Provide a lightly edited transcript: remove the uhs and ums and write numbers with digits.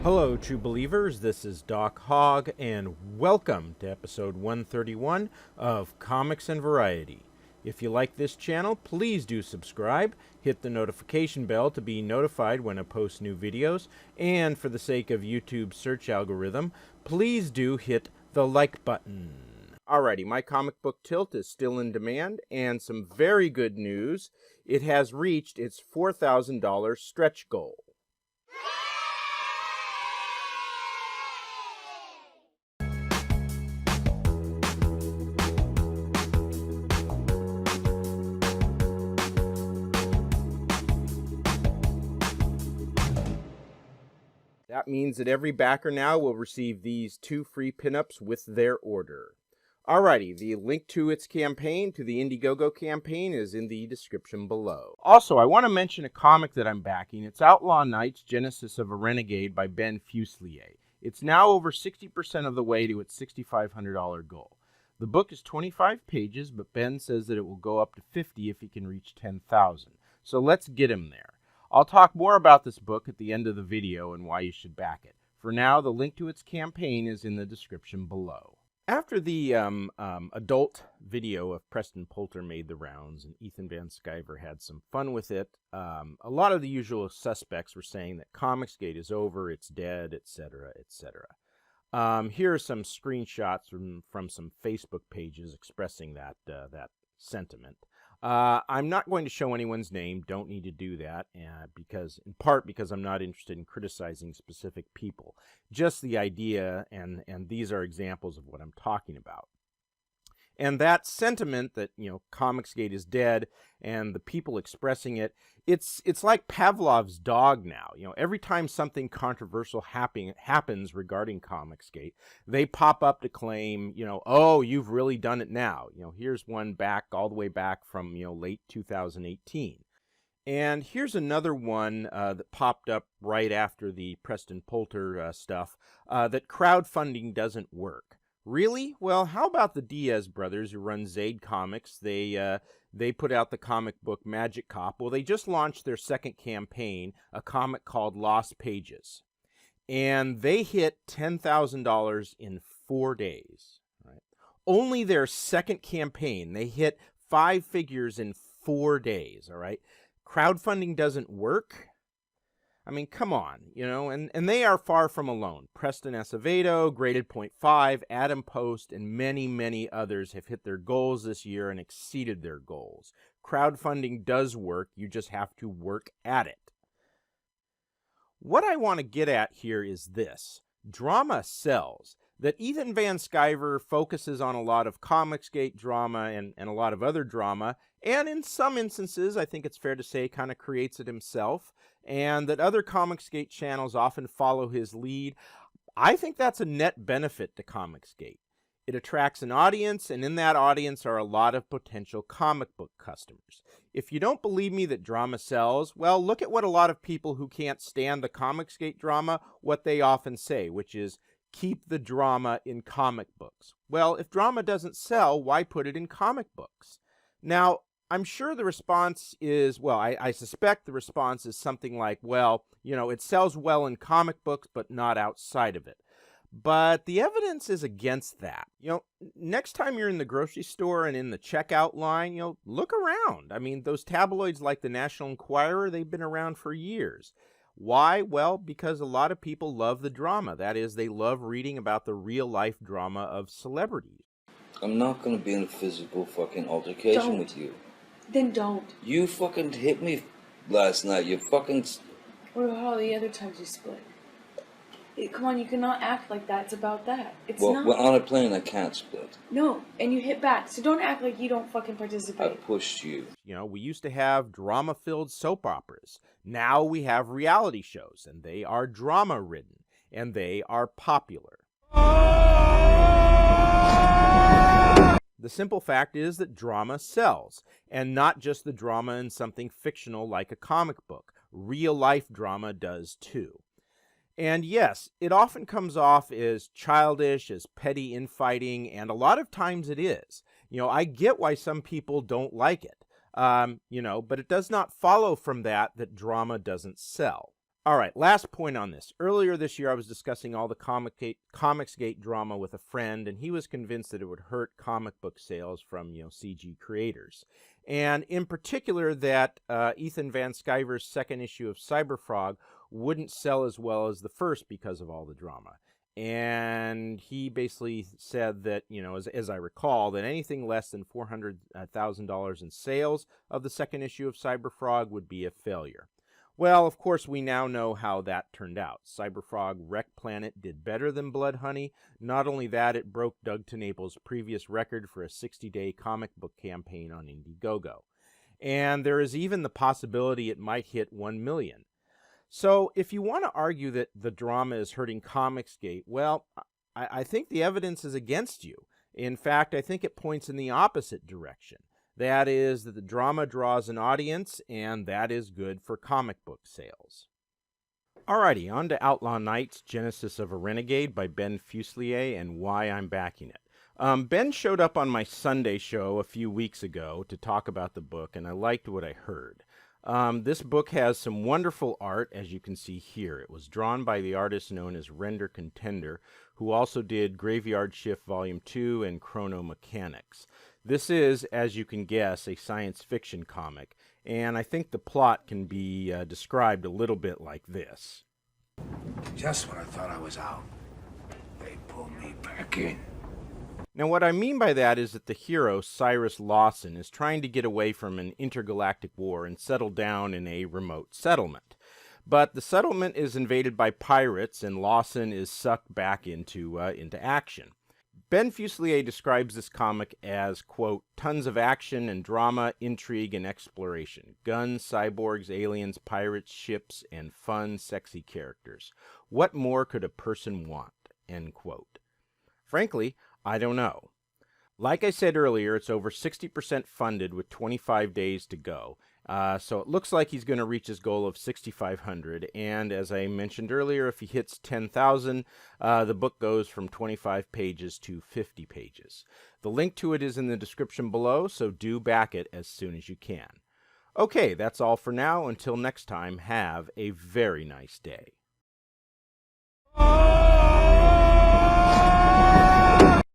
Hello, true believers. This is Doc Hogg, and welcome to episode 131 of Comics and Variety. If you like this channel, please do subscribe, hit the notification bell to be notified when I post new videos, and for the sake of YouTube's search algorithm, please do hit the like button. Alrighty, my comic book Tilt is still in demand, and some very good news. It has reached its $4,000 stretch goal. That means that every backer now will receive these 2 free pinups with their order. Alrighty, the link to its campaign, to the Indiegogo campaign, is in the description below. Also, I want to mention a comic that I'm backing. It's Outlaw Knights, Genesis of a Renegade by Ben Fuselier. It's now over 60% of the way to its $6,500 goal. The book is 25 pages, but Ben says that it will go up to 50 if he can reach 10,000. So let's get him there. I'll talk more about this book at the end of the video and why you should back it. For now, the link to its campaign is in the description below. After the adult video of Preston Poulter made the rounds and Ethan Van Sciver had some fun with it, a lot of the usual suspects were saying that Comicsgate is over, it's dead, etc., etc. Here are some screenshots from some Facebook pages expressing that sentiment. I'm not going to show anyone's name, don't need to do that, in part because I'm not interested in criticizing specific people. Just the idea, and these are examples of what I'm talking about. And that sentiment that, Comicsgate is dead and the people expressing it, it's like Pavlov's dog now. Every time something controversial happens regarding Comicsgate, they pop up to claim, oh, you've really done it now. Here's one all the way back from, late 2018. And here's another one that popped up right after the Preston Poulter stuff, that crowdfunding doesn't work. Really? Well, how about the Diaz brothers who run Zade Comics? They put out the comic book Magic Cop. Well, they just launched their second campaign, a comic called Lost Pages. And they hit $10,000 in 4 days. Right? Only their second campaign, they hit 5 figures in 4 days. All right? Crowdfunding doesn't work. I mean, come on, and they are far from alone. Preston Acevedo, Graded Point 5, Adam Post, and many, many others have hit their goals this year and exceeded their goals. Crowdfunding does work. You just have to work at it. What I want to get at here is this. Drama sells. That Ethan Van Sciver focuses on a lot of Comicsgate drama and a lot of other drama, and in some instances, I think it's fair to say, kind of creates it himself, and that other Comicsgate channels often follow his lead. I think that's a net benefit to Comicsgate. It attracts an audience, and in that audience are a lot of potential comic book customers. If you don't believe me that drama sells, well, look at what a lot of people who can't stand the Comicsgate drama, what they often say, which is, keep the drama in comic books. Well, if drama doesn't sell, why put it in comic books? Now, I'm sure the response is, well, I suspect the response is something like, well, it sells well in comic books, but not outside of it. But the evidence is against that. Next time you're in the grocery store and in the checkout line, look around. I mean, those tabloids like the National Enquirer, they've been around for years. Why? Well, because a lot of people love the drama. That is, they love reading about the real-life drama of celebrities. I'm not gonna be in a physical fucking altercation with you. Then don't. You fucking hit me last night. You fucking... What about all the other times you split? Come on, you cannot act like that's about that. It's well, not. Well, on a plane, I can't split. No, and you hit back, so don't act like you don't fucking participate. I pushed you. We used to have drama-filled soap operas. Now we have reality shows, and they are drama-ridden, and they are popular. The simple fact is that drama sells, and not just the drama in something fictional like a comic book. Real-life drama does too. And yes, it often comes off as childish, as petty infighting, and a lot of times it is. I get why some people don't like it, but it does not follow from that drama doesn't sell. All right, last point on this. Earlier this year, I was discussing all the Comicsgate drama with a friend, and he was convinced that it would hurt comic book sales from, CG creators. And in particular, that Ethan Van Sciver's second issue of Cyberfrog wouldn't sell as well as the first because of all the drama. And he basically said that, as I recall, that anything less than $400,000 in sales of the second issue of Cyberfrog would be a failure. Well, of course, we now know how that turned out. Cyberfrog Rekt Planet did better than Blood Honey. Not only that, it broke Doug TenNapel's previous record for a 60-day comic book campaign on Indiegogo. And there is even the possibility it might hit 1 million. So if you want to argue that the drama is hurting Comicsgate, well, I think the evidence is against you. In fact, I think it points in the opposite direction. That is that the drama draws an audience, and that is good for comic book sales. Alrighty, on to Outlaw Knights, Genesis of a Renegade by Ben Fuselier, and why I'm backing it. Ben showed up on my Sunday show a few weeks ago to talk about the book, and I liked what I heard. This book has some wonderful art, as you can see here. It was drawn by the artist known as Render Contender, who also did Graveyard Shift Volume 2 and Chrono Mechanics. This is, as you can guess, a science fiction comic, and I think the plot can be described a little bit like this. Just when I thought I was out, they pulled me back in. Now, what I mean by that is that the hero, Cyrus Lawson, is trying to get away from an intergalactic war and settle down in a remote settlement. But the settlement is invaded by pirates, and Lawson is sucked back into action. Ben Fuselier describes this comic as, quote, tons of action and drama, intrigue, and exploration. Guns, cyborgs, aliens, pirates, ships, and fun, sexy characters. What more could a person want? End quote. Frankly, I don't know. Like I said earlier, it's over 60% funded with 25 days to go. So it looks like he's going to reach his goal of 6,500. And as I mentioned earlier, if he hits 10,000, the book goes from 25 pages to 50 pages. The link to it is in the description below, so do back it as soon as you can. Okay, that's all for now. Until next time, have a very nice day.